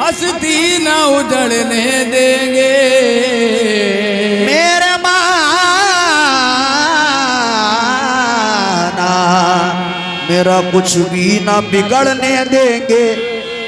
हस्ती ना उजड़ने देंगे। मेरे माना मेरा कुछ भी ना बिगड़ने देंगे।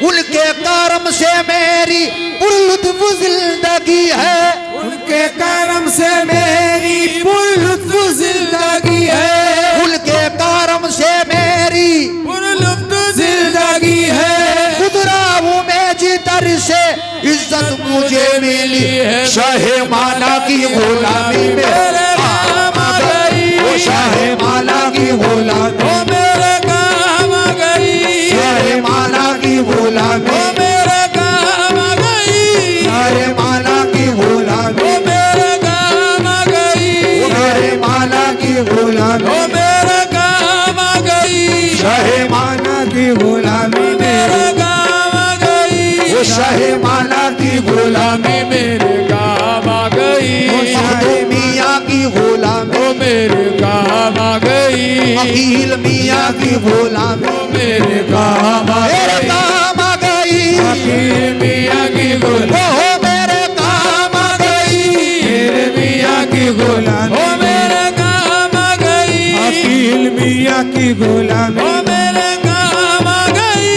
उनके करम से मेरी पुरलुत्फ जिंदगी है। उनके करम से मेरी पुरलुत्फ जिंदगी है। उनके करम से मेरी पुरलुत्फ जिंदगी है। खुदरा हूँ मैं जिधर से इज्जत मुझे मिली है। शाहे माला की गुलामी में काम आ गई। वो शाहे माला की गुलामी वो मेरे काम आ गई। शाहे माला की गुलामी वो मेरे काम आ गई। शाहे माला की गुलामी वो मेरे काम आ गई। शाहे माला की गुलामी वो मेरे काम आ गई। शाहे माला की गुलामी मेरे काम आ गई। वो शाहे माला की गुलामी मेरे काम आ गई। शाहे मियाँ की गुलामी वो मेरे काम आ गई। अकील मियाँ की गुलामी मेरे काम आ मेरे गई। काम आ गई। अकील मियाँ की गुलामी वो मेरे काम आ गई। मेरे मियाँ की गुलामी वो मेरे काम आ गई। अकील मियाँ की गुलामी वो मेरे काम आ गई।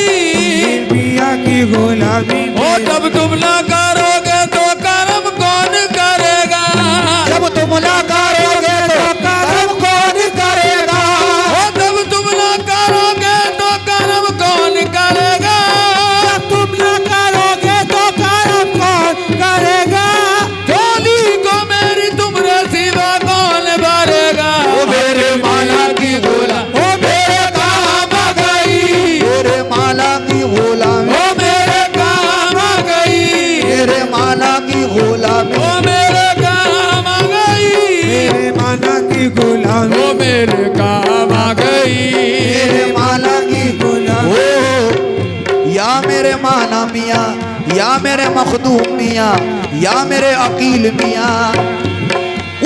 मियाँ की गुलामी ओ जब तुम ना करोगे तो कर्म कौन करेगा। जब तुम ना करोगे तो कर्म कौन करेगा। ओ जब तुम ना करोगे तो कर्म कौन करेगा। जब तुम ना करोगे तो कर्म कौन करेगा। झोली को मेरी तुमरे सिवा कौन भरेगा। वो मेरे माला की गुलामी वो मेरे काम आ गई। मेरे माला की गुलामी वो मेरे काम आ गई। मेरे माला की गुलामी वो मेरे काम आ गई। मेरे माला की गुलामी वो मेरे काम आ गई। मेरे माला की गुलामी या मेरे माना मियाँ या मेरे मखदूम मियाँ या मेरे अकील मियाँ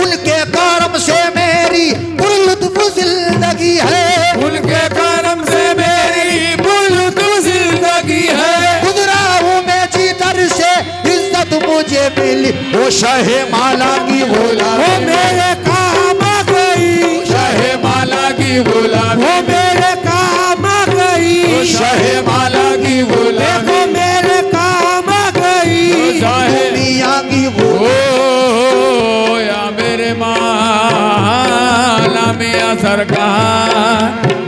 उनके करम से मेरी पुरलुत्फ जिंदगी है। उनके कर्म से मेरी पुरलुत्फ जिंदगी है। खुदरा हूँ मैं जिधर से इज्जत मुझे मिली। वो शाहे माला की गुलामी वो मेरे काम आ गई। शाहे माला की गुलामी वो मेरे काम आ गई। शाहे माला की गुलामी देखो मेरे काम आ गई। शाहे मियाँ की ओ गुलामी या मेरे माला मियाँ सरकार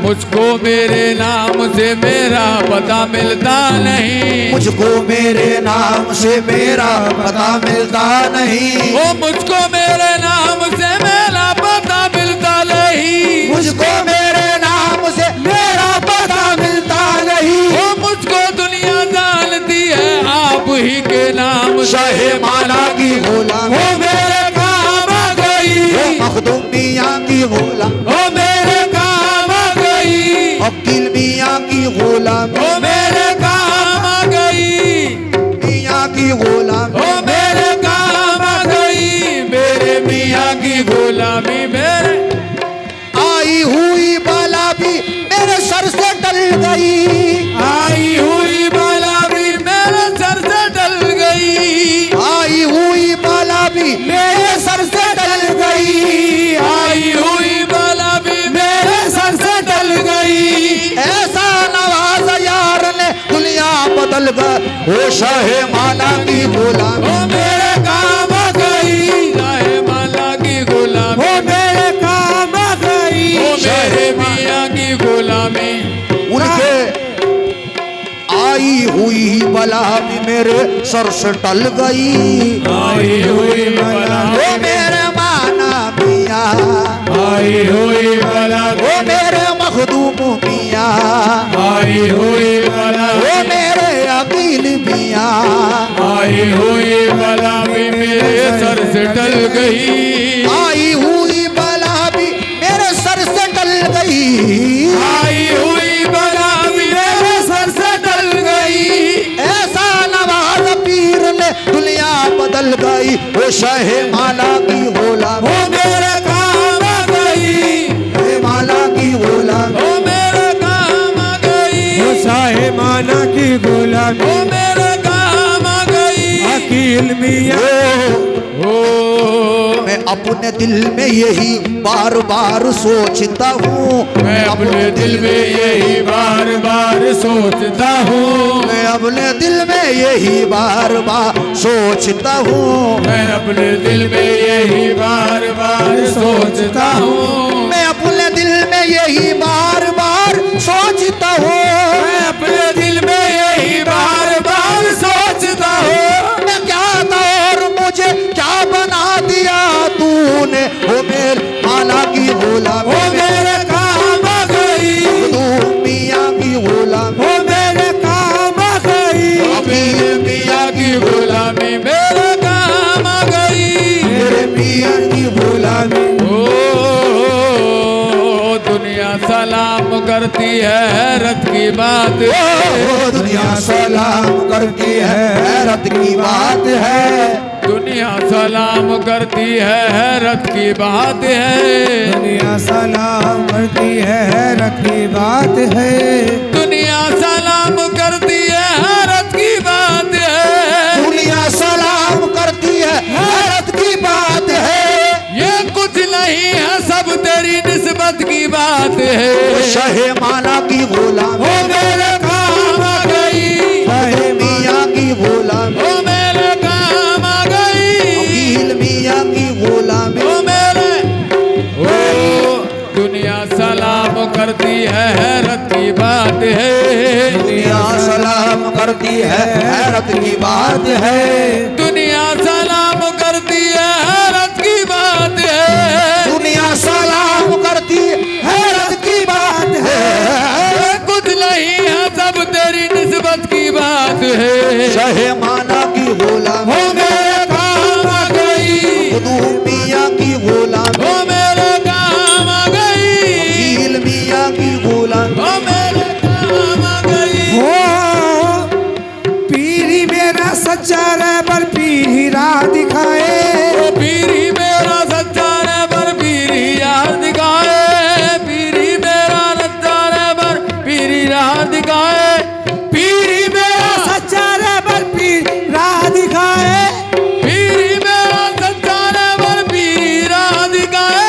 मुझको मेरे नाम से मेरा पता मिलता नहीं। मुझको मेरे नाम से मेरा पता मिलता नहीं। ओ मुझको मेरे नाम से मेरा पता मिलता नहीं। मुझको मेरे नाम से मेरा पता मिलता नहीं। ओ मुझको दुनिया जानती है आप ही के नाम से। शाहे माला की गुलामी वो मेरे काम आ गई। वो मखदूम मियाँ की गुलामी ओ मेरे काम आ गई। अकील मियाँ की गुलामी ओ मेरे काम आ गई। मियाँ की गुलामी ओ मेरे काम आ गई। मेरे मियाँ की गुलामी मेरे आई हुई बाला भी मेरे सर से टल गई। आई हुई बाला भी मेरे सर से डल गई। आई हुई बाला भी मेरे सर से टल गई। आई हुई बाला भी मेरे सर से डल गई। ऐसा नवाज यार ने दुनिया बदल गई। वो शाहे माला की गुलामी ओ मेरे काम आ गई। शाहे माला की गुलामी वो मेरे काम आ गई। ओ मेरे मियाँ की गुलामी उनके आई हुई बला भी मेरे सर से टल गई। आई हुई बला वो मेरे माना मियाँ आई हुई बला वो मेरे मखदूम मियाँ आई हुई बला वो मेरे अकील मियाँ आई हुई बला भी मेरे सर से टल गई। आई हुई बला भी मेरे सर से टल गई। आई हुई बला भी मेरे सर से टल गई। ऐसा नवाज पीर ने दुनिया बदल गई। वो शाहे माला की गुलामी ओ मेरे काम आ गई। माला की गुलामी ओ मेरे काम आ गई। शाहे माला की गुलामी ओ मेरे काम अकील मियाँ ओ मैं अपने दिल में यही बार बार सोचता हूँ, मैं अपने दिल में यही बार बार सोचता हूँ, मैं अपने दिल में यही बार बार सोचता हूँ, मैं अपने दिल में यही बार बार सोचता हूँ, मैं अपने दिल में यही बार बार सोचता हूँ, मैं अपने दिल में यही बार बार सोचता हूँ। मैं क्या था और मुझे क्या बना दिया तूने, ओ मेरे माला की गुलाम, ओ मेरे काम आ गई, तू मियाँ की गुलाम, ओ मेरे काम आ गई, मेरे मियाँ की गुलामी मेरे काम आ गई, मेरे मियाँ की गुलामी। ओ दुनिया सलाम करती है हैरत की बात है, दुनिया सलाम करती है हैरत की बात है, दुनिया सलाम करती है हैरत की बात है, दुनिया सलाम करती है हैरत की बात है, दुनिया सलाम करती है हैरत की बात है, दुनिया सलाम करती है हैरत की बात है, ये कुछ नहीं है सब तेरी निस्बत की बात है, शहे माला की गुलाम, ओ मेरे काम आ गई, चाहे मियाँ की गुलाम, ओ मेरे काम आ गई, अकील मियाँ की गुलाम, ओ मेरे ओ दुनिया सलाम करती है हैरत की बात है, दुनिया सलाम करती है हैरत की बात है, दुनिया सलाम करती है हैरत की बात है, दुनिया सलाम करती हैरत की बात है, ये कुछ नहीं है सब तेरी निस्बत की बात है, शहे माला की गुलाम, ओ मेरे काम आ गई, खुदू मियाँ की गुलाम, ओ मेरे काम आ गई, अकील मियाँ की गुलाम, ओ मेरे काम आ गई, ओ पीरी मेरा सच्चा रहबर पीरी राह दिखाए, ओ पीरी मेरा सच्चा रहबर पीरी यार दिखाए, पीरी मेरा सच्चा रहबर पीरी राह दिखाए, पीरी मेरा सच्चा रहबर पीरी राह दिखाए, पीरी मेरा सच्चा रहबर पीरी राह दिखाए,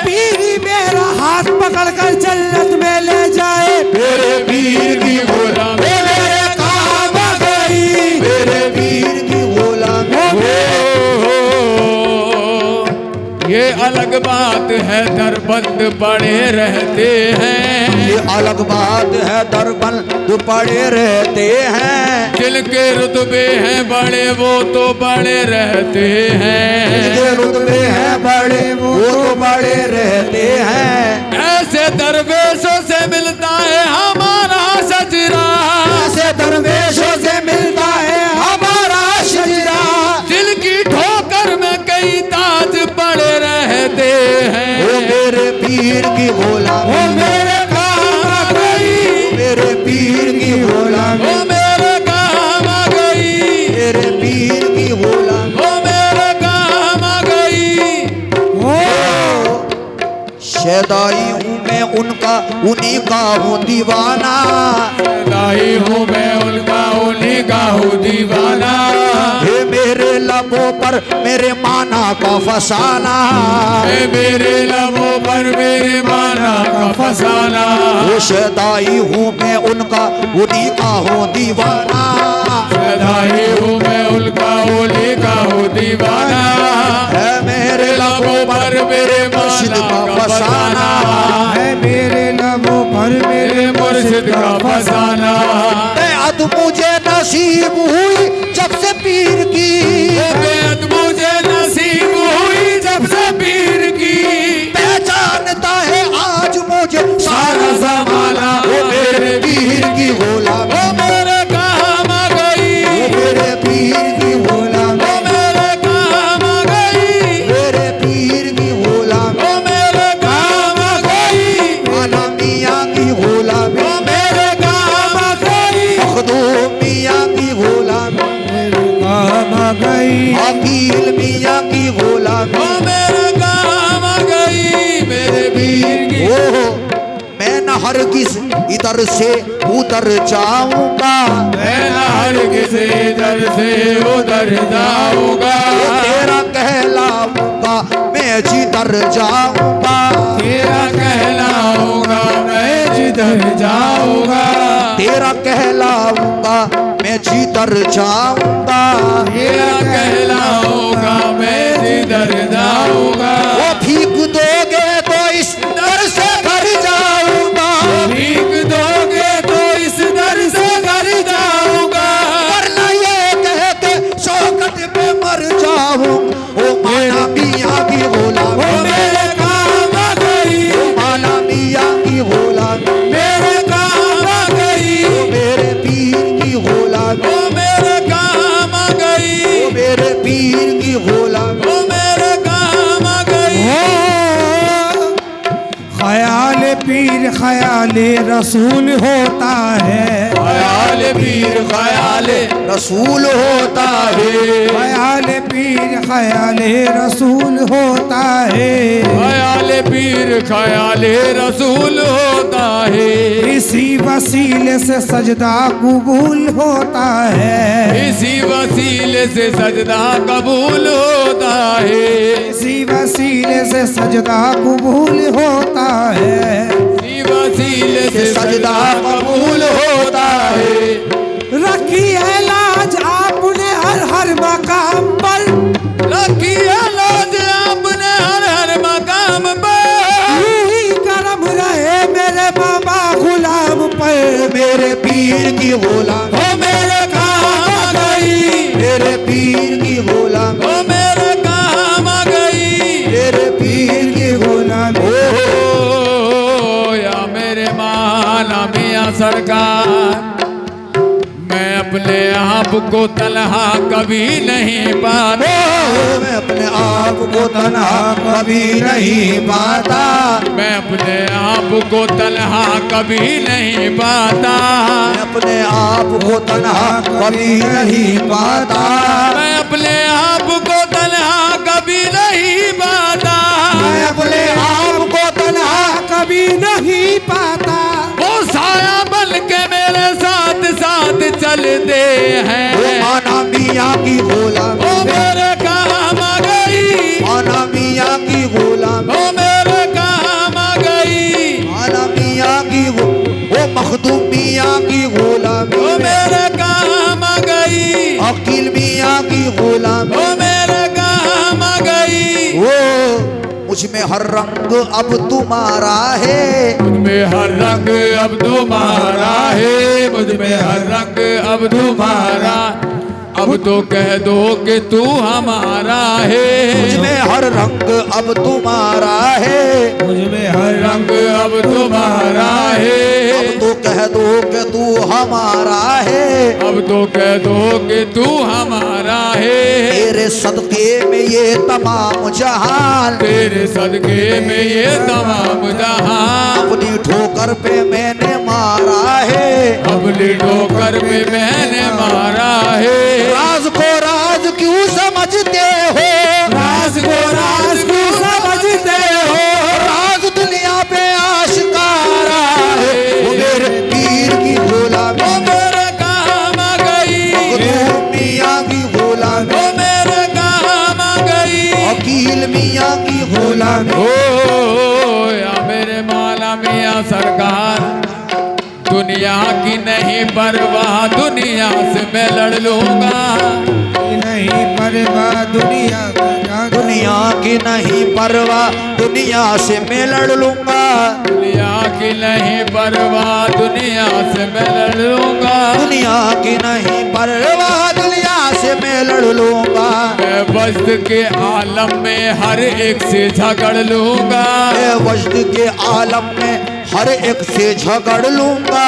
पीरी मेरा हाथ पकड़ कर जन्नत में ले जाए, मेरे पीर की गुलाम मेरे काम आ गई, मेरे वीर की गुलाम, ये अलग बात है दरबंद पड़े रहते हैं, ये अलग बात है दरबंद पड़े रहते हैं, जिनके रुतबे हैं बड़े वो तो बड़े रहते हैं, जिनके रुतबे हैं बड़े वो तो बड़े रहते हैं, ऐसे दरवेशों से मिलता है हमारा सजरा, ऐसे दरवेशों से मिलता है हमारा शजरा, दिल की ठोकर में कई ताज पड़े रहते हैं, वो मेरे पीर की गुलाम, वो मेरे काम आ गई, मेरे पीर की गुलाम, वो मेरे काम आ गई, मेरे पीर की गुलाम, वो मेरे काम आ गई, शैदाई हूँ मैं उनका उन्हीं का हूँ दीवाना, सदाई हूँ मैं उनका उन्हीं का हूँ दीवाना, ये मेरे लबों पर मेरे माना का फसाना, ये मेरे लबों पर मेरे माना का फसाना, वो शैदाई हूँ मैं उनका उन्हीं का हूँ दीवाना, सदाई हूँ मैं उनका उन्हीं का हूँ दीवाना, है मेरे लबों पर मेरे मुर्शिद माना का का फसाना, है मेरे लबों पर मेरे मेरे मुर्शिद का फसाना, बेअद मुझे नसीब हुई जब से पीर की, बेअद मुझे नसीब हुई जब से पीर की, पहचानता है आज मुझे सारा जमाना, वो मेरे पीर की गुलाम, वो मेरे काम आ गई, वो मेरे पीर की गुलाम, वो मेरे काम आ गई, मेरे पीर की गुलाम, वो मेरे काम आ गई, माना मियाँ की गुलाम, वो मेरे काम आ गई, मखदूम मियाँ की गुलाम, काम आ गई, अकील मियाँ की गुलाम, वो मेरे काम आ गई, मेरे पीर की ओ मैं न हरगिज इधर से उधर जाऊंगा, मैं न हरगिज़ इधर से उधर जाऊंगा, तेरा कहलाऊंगा मैं जिधर जाऊंगा, तेरा कहलाऊंगा मैं जिधर जाऊंगा, तेरा कहलाऊंगा मैं जिधर जाऊंगा, तेरा कहलाऊंगा मैं जिधर जाऊंगा, वो भीख दोगे तो इस दर से घर जाऊंगा, भीख दोगे तो इस दर से घर जाऊंगा, वरना ये कह के शौकत पे मर जाऊं, ओ माना मियां की गुलाम, वो मेरे काम आ गई, माना मियां की गुलाम, मेरे काम आ गई, मेरे पीर की गुलाम, वो मेरे काम आ गई, मेरे पीर की गुलाम, वो मेरे काम आ गई। ख्याल पीर ख्याल रसूल होता है, ख्याल पीर ख्याल रसूल होता है, ख्याल पीर ख्याल रसूल होता है, ख्याल पीर ख्याल रसूल होता है, इसी वसीले से सजदा कबूल होता है, इसी वसीले से सजदा कबूल होता है, इसी वसीले से सजदा कबूल होता है, इसी वसीले से सजदा कबूल होता है। रखी है लाज आपने हर हर मकाम पर, रखी है लाज आपने हर हर मकाम पर, यही करम रहे मेरे बाबा गुलाम पर, मेरे पीर की गुलाम, वो मेरे काम आ गई, मेरे पीर की गुलाम, वो मेरे काम आ गई, मेरे पीर की गुलाम ओ या मेरे मौला मियां सरकार, मैं अपने आप को तन्हा कभी नहीं पाता, मैं अपने आप को तन्हा कभी नहीं पाता, मैं अपने आप को तन्हा कभी नहीं पाता, मैं अपने आप को तन्हा कभी नहीं पाता, मैं अपने आप को तन्हा कभी नहीं पाता, मैं अपने आप को तन्हा कभी नहीं पाता, वो साया बन के मेरे साथ साथ चलते हैं, माना मियां की गुलाम, वो मेरे काम आ गई, माना मियां की गुलाम, वो मेरे काम आ गई, माना मियां की वो मखदूम मियां की गुलाम, वो मेरे काम आ गई, अकील मियां की गुलाम, वो मेरे काम आ गई, वो मुझ में हर रंग अब तुम्हारा है, मुझ में हर रंग अब तुम्हारा है, मुझ में हर रंग अब तुम्हारा, अब तो कह दो कि तू हमारा है, मुझ में हर रंग अब तुम्हारा है, मुझ में हर रंग अब तुम्हारा है, अब तो कह दो कि तू हमारा है, अब तो कह दो कि तू हमारा है, तेरे सदके में ये तमाम जहान, तेरे सदके में ये तमाम जहां, अपनी ठोकर पे मैंने मारा है, अपनी ठोकर में मैंने मारा है, राज को राज क्यों समझते हो, राज को राज क्यों समझते हो, राज दुनिया पे आशिकारा है, वो मेरे पीर की गुलाम, वो मेरे काम आ गई, मखदूम मियां की गुलाम, वो मेरे काम आ गई, अकील मियां की गुलाम, ओ या मेरे मौला मियां सरकार, दुनिया की नहीं परवाह दुनिया से मैं लड़ लूंगा, नहीं परवाह दुनिया का, दुनिया की नहीं परवाह दुनिया से मैं लड़ लूंगा, दुनिया की नहीं परवाह दुनिया से मैं लड़ लूंगा, दुनिया की नहीं परवाह दुनिया से मैं लड़ लूंगा, मैं वज्द के आलम में हर एक से झगड़ लूंगा, मैं वज्द के आलम में हर एक से झगड़ लूंगा,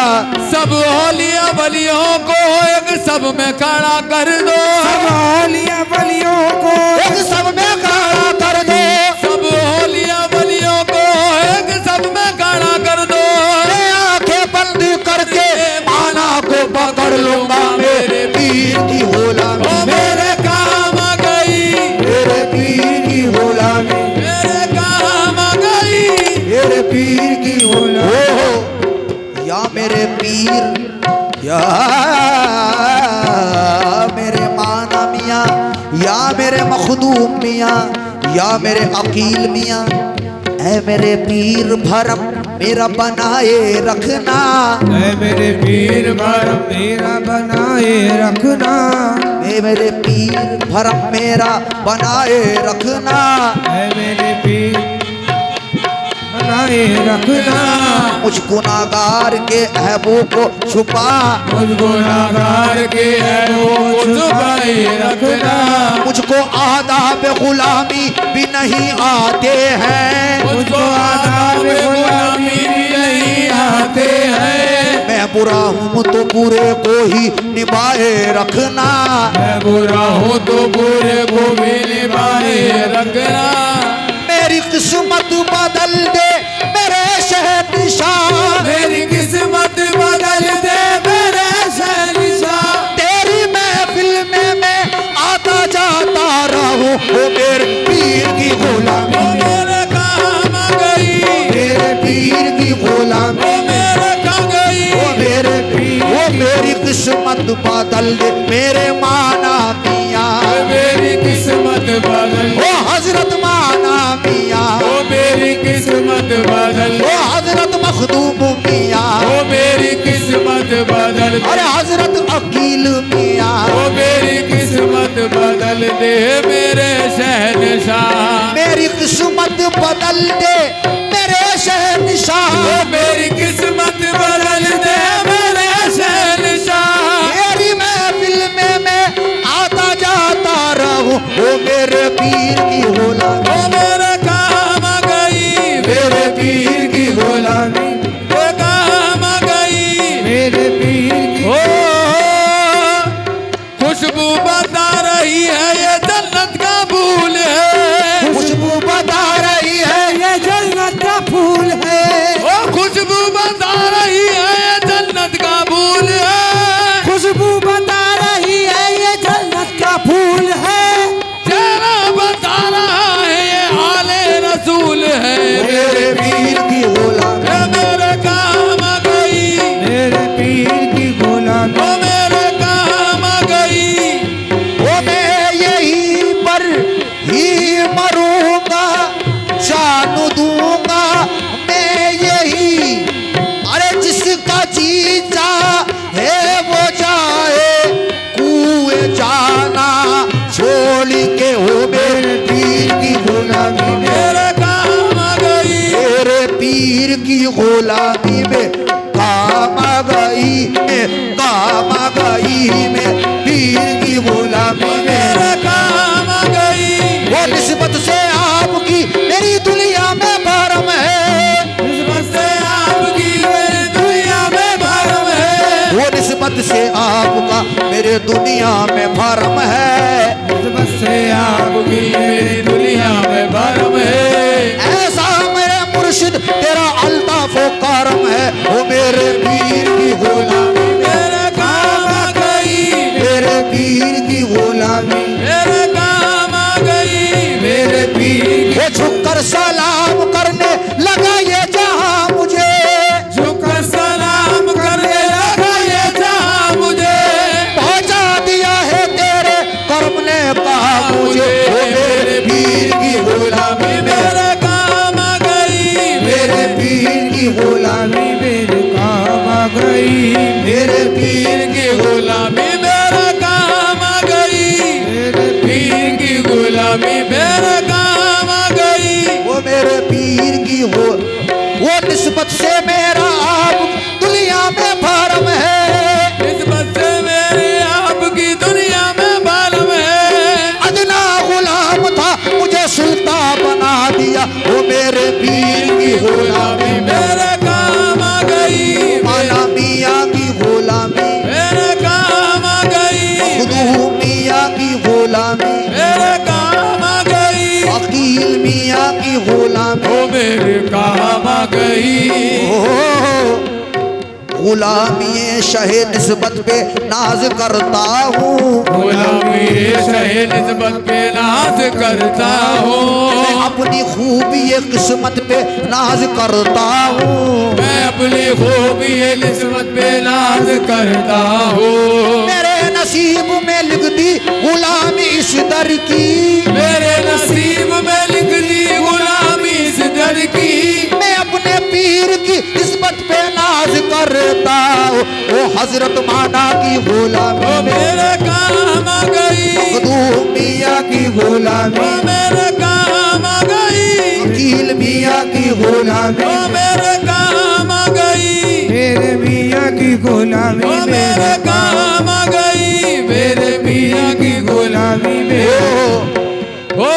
सब औलिया बलियों को एक सब में खड़ा कर दो, सब औलिया बलियों को एक सब में खड़ा कर दो, सब औलिया बलियों को एक सब में खड़ा कर दो, मैं आंखें बंद करके माना को पकड़ लूंगा, मेरे पीर की गुलामी, ओ मेरे काम आ गई, मेरे पीर की गुलामी, मेरे काम आ गई, मेरे पीर की गुलामी, मेरे पीर या मेरे माना मियाँ या मेरे मखदूम मियाँ या मेरे अकील मियाँ, ऐ मेरे पीर भरम मेरा बनाए रखना, ऐ मेरे पीर भरम मेरा बनाए रखना, ऐ मेरे पीर भरम मेरा बनाए रखना, ऐ मेरे पीर बनाए रखना, मुझ गुनाहगार के ऐबों को छुपा, मुझ गुनाहगार के ऐबों को छुपाए रखना, मुझको आदाब गुलामी भी नहीं आते हैं, मुझको आदाब गुलामी भी नहीं आते हैं, मैं बुरा हूँ तो बुरे को ही निभाए रखना, मैं बुरा हूँ तो बुरे को भी निभाए रखना, मेरी किस्मत बदल दे मेरे शहंशाह, मेरी किस्मत बदल दे मेरे शहंशाह, तेरी महफिल में मैं आता जाता रहूं, वो मेरे पीर की गुलामी, वो मेरे काम आ गई, मेरे पीर की गुलामी, वो मेरे काम गई, वो मेरे पीर, वो मेरी किस्मत बदल दे मेरे माना मियाँ, मेरी किस्मत बदल, वो हजरत माना मियाँ, वो मेरी किस्मत बदल, वो हजरत मखदूम मियाँ, वो मेरी किस्मत बदल, अरे हजरत अकील मियाँ, वो मेरी किस्मत बदल दे मेरे शहंशाह, मेरी किस्मत बदल दे मेरे शहंशाह, वो मेरी किस्मत बदल दे मेरे शहंशाह, मेरी महफिल में मैं आता जाता रहूं, वो मेरे पीर की गुलामी, वो मेरे काम आ गई, मेरे पीर की गुलामी, वो काम आ गई, मेरे पीर की ओ खुशबू बता रही है ये जन्नत का फूल है, खुशबू बता रही है ये जन्नत का फूल है, ओ खुशबू बता रही है ये जन्नत का फूल है, खुशबू बता रही है ये जन्नत का फूल है, चेहरा बता रहा है ये आले रसूल है, मेरे पीर की गुलामी, ये मेरे काम आ गई, मेरे पीर की गुलामी, वो मेरे काम आ गई, वो मैं यही पर ही मरूंगा, जान दूंगा मैं यही, अरे जिसका जी है वो जाए कुएं जाना छोड़ के, वो मेरे पीर की गुलामी में, मेरे काम आ गई, मेरे पीर की गुलामी में काम आ गई, मैं काम आ गई, मैं पीर की गुलामी में, मेरे काम आ गई, वो निस्बत से आपकी मेरी दुनिया में भरम है, निस्बत से आपकी मेरी दुनिया में भरम है, वो निस्बत से आपका मेरे दुनिया में भरम है, निस्बत से आपकी मेरी दुनिया में भरम है, ऐसा मेरे मुर्शिद तेरा अल्ताफ व करम है, वो मेरे पीर की गुलामी, मेरे काम आ गई, मेरे पीर की गुलामी, मेरे काम आ गई, मेरे पीर वो झुककर सलाम करने लगा ये जहां मुझे, झुककर सलाम करने लगा ये जहां मुझे, पहुंचा दिया है तेरे कर्म ने कहा मुझे, वो मेरे पीर की गुलामी में, मेरे काम आ गई, मेरे पीर की गुलामी, मेरे काम आ गई, मेरे पीर पीर की गुलामी मेरे काम आ गई, पीर की गुलामी मेरे काम आ गई, वो मेरे पीर की वो निस्बत से मेरा आप दुनिया में भरम है, निस्बत से मेरे आपकी दुनिया में भरम है, अदना गुलाम था मुझे सुल्तान बना दिया, वो मेरे पीर की गुलामी में, मेरे काम आ गई, माना मियाँ की गुलामी, मेरे काम आ गई, खुदू मियाँ की गुलामी, मेरे काम आ गई, अकील मियाँ की गुलामी, वो मेरे काम आ गई, ओ गुलामी शहे निस्बत पे नाज करता हूँ, गुलामी शहे निस्बत पे नाज करता हूँ, मैं अपनी खूबी किस्मत पे नाज करता हूँ, मैं अपनी खूबी निस्बत पे नाज करता हूँ। मेरे नसीब में लिख दी गुलामी इस दर की, मेरे नसीब में लिख दी गुलामी इस दर की, मैं अपने पीर की निस्बत पे नाज करता हूँ। ओ हजरत माना की वो गुलामी में मेरे काम आ गई, मखदूम मियाँ की गुलामी, वो मेरे काम आ गई, वकील मियाँ की गुलामी, वो मेरे काम आ गई, मेरे मियाँ की गुलामी वो में, मेरे काम आ गई, मेरे मियाँ की गुलामी में। ओ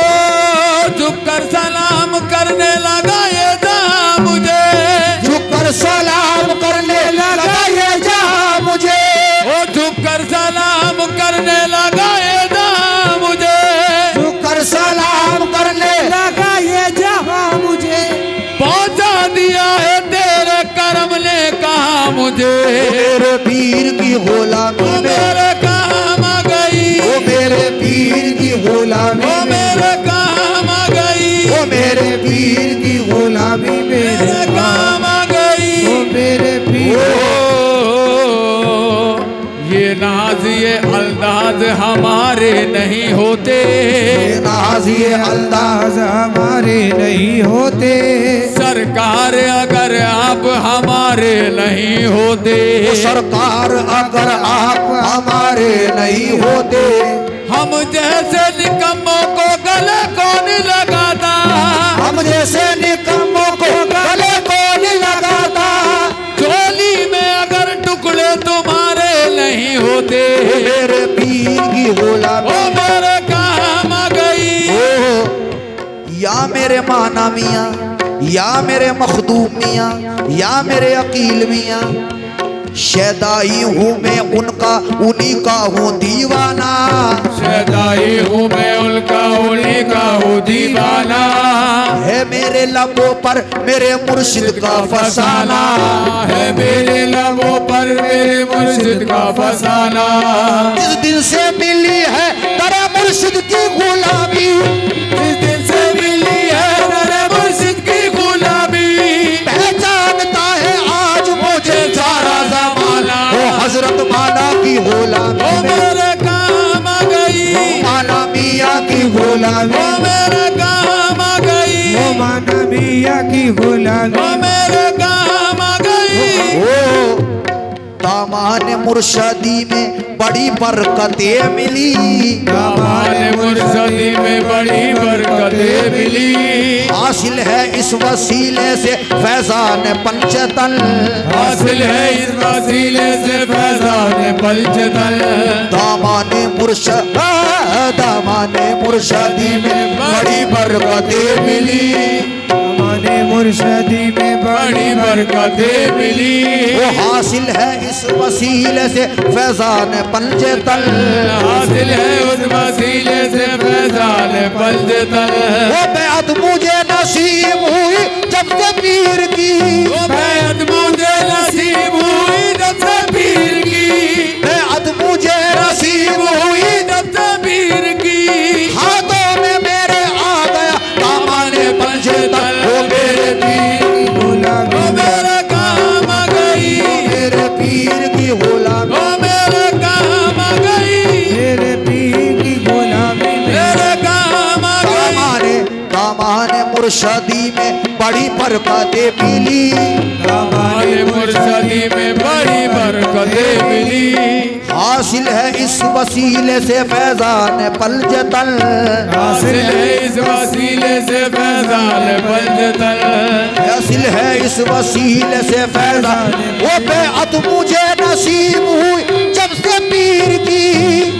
झुक कर सलाम करने लगा ये जा मुझे, झुक कर सलाम करने लगा ये जा मुझे, ओ झुक कर सलाम करने लगा ये जा मुझे, झुक कर सलाम करने लगा ये जहां मुझे, पहुंचा दिया है तेरे करम ने कहा मुझे, मेरे पीर की गुलामी वो में, मेरे काम आ गई, ओ मेरे पीर की गुलामी वो में, मेरे काम आ गई, ओ मेरे पीर की गुलामी मेरे में, काम आ गई। ओ मेरे पीर। ये नाज ये अंदाज हमारे नहीं होते, नाज ये अंदाज हमारे नहीं होते, सरकार अगर आप हमारे नहीं होते, सरकार अगर आप हमारे नहीं होते, हम जैसे निकम्मों को गले कौन लगाता, हम जैसे निकम्मों को गले कौन लगाता, चोली में अगर टुकड़े तुम्हारे नहीं होते, मेरे पीर की गुलामी, वो मेरे काम आ गई। ओ या मेरे माना मियाँ, या मेरे मखदूम मियाँ, या मेरे अकील मियाँ, शैदाई हूँ मैं उनका, उन्हीं का हूँ दीवाना, सदाई हूँ मैं उनका, उन्हीं का हूँ दीवाना, है मेरे लबों पर मेरे मुर्शिद का फसाना, है मेरे लबों पर मेरे मुर्शिद का फसाना। जिस दिन से मिली है तेरे मुर्शिद की गुलामी, जिस दिन से मिली है तेरे मुर्शिद की गुलामी, पहचानता है आज मुझे सारा ज़माना, ओ हजरत माना की गुलामी वो में, मेरे काम आ गई, माना मियाँ की गुलामी, वो मेरे काम आ गई, ओ माना मियाँ की गुलामी, वो मेरे काम आ गई। ओ दामान मुर्शदी में बड़ी बरकतें मिली, हमारे मुर्शदी में बड़ी बरकतें मिली, हासिल है इस वसीले से फैजान पंचतन, हासिल है इस वसीले से फैजान पंचतन, दामान मुर्शद, दामान मुर्शदी में बड़ी बरकतें मिली, हमारे मुर्शदी में बड़ी बरकतें मिली, वो हासिल है इस वसीले से फैजान पंचतन, हासिल है उस वसीले से फैजान पंचतन, वो बेअद मुझे नसीब हुई जब से पीर की, वो बैत मुझे नसीब हुई जब से पीर की, बेअद मुझे नसीब हुई जब से पीर की, हाथों में मेरे आ गया दामाने पंचतन, वो मेरे पीर की वो गुलामी, मेरे काम आ गई, मेरे पीर की गुलामी, वो मेरे काम आ गई, मेरे पीर की गुलामी में, मेरे काम आ गई। दामाने दामाने मुर्शदी में बड़ी बरकतें मिली, हमारे मुर्शदी में बड़ी बरकतें मिली, हासिल है इस वसीले से फैजान पंचतन, हासिल है इस वसीले से फैजान पंचतन, हासिल है इस वसीले से फैजान, वो बेअद मुझे नसीब हुई जब से पीर की,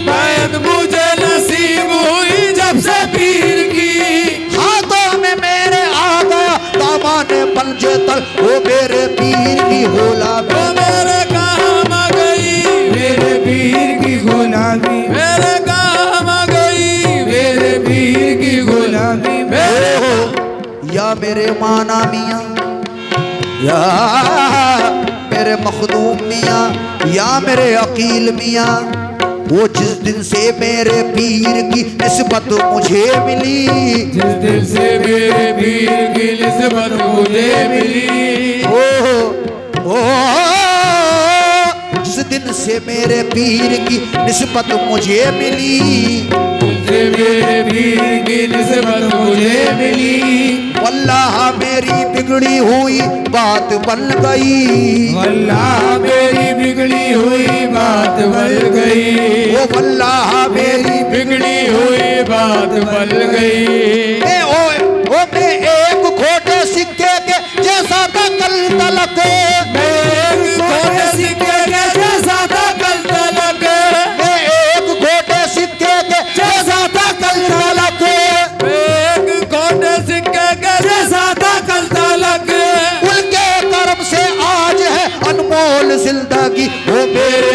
बैत मुझे नसीब हुई जब से पीर की, हाथों में मेरे आ गया दामाने पंचतन, वो मेरे पीर की गुलामी, वो मेरे काम आ गई, मेरे पीर की गुलामी, मेरे काम आ गई, मेरे पीर की गुलामी में। या मेरे माना मियाँ, या मेरे मेरे मखदूम मियाँ, या मेरे अकील मियाँ, वो जिस दिन से मेरे पीर की निस्बत मुझे मिली, जिस दिन से मेरे पीर की निस्बत मुझे मिली, ओ जिस दिन से मेरे पीर की निस्बत मुझे मिली, से मेरे पीर की निस्बत मुझे मिली, वल्लाह मेरी बिगड़ी हुई बात बन गई, वल्लाह मेरी बिगड़ी हुई बात बन गई, ओ वल्लाह मेरी बिगड़ी हुई बात बन गई। ओ मैं एक खोटे सिक्के के जैसा था कल तलक, मैं एक खोटे सिक्के के जैसा था कल तलक, मैं एक खोटे सिक्के के जैसा था कल तलक, एक खोटे सिक्के के जैसा था कल तलक, उनके कर्म से आज है अनमोल जिंदगी, ओ मेरे